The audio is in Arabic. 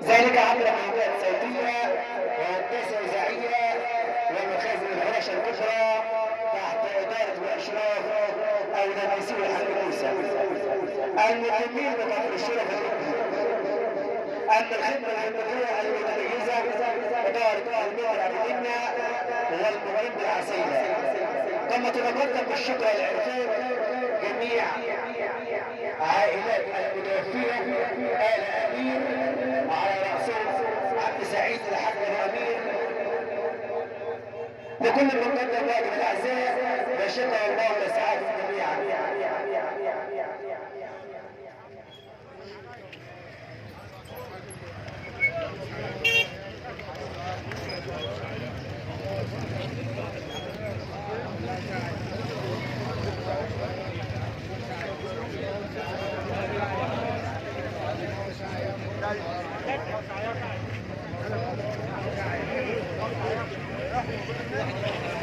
ذلك عبر حملات صوتية وهندسة إذاعية ومخازن الفراشة الكبرى تحت إدارة وإشراف الرئيسي حمد موسى. المتمين بقدر الشرف أن الخدمة الخدمية المتميزة إدارة المهنة بالمنة والمهمة بالعسيلة. كما تتقدم بالشكر والعرفان جميع عائلات المتوفين آل أمير وعلى رأسهم عبد سعيد الحاج أمير لكل من قدم واجب الأعزاء وشكر الله لسعادة جميعا. Thank you.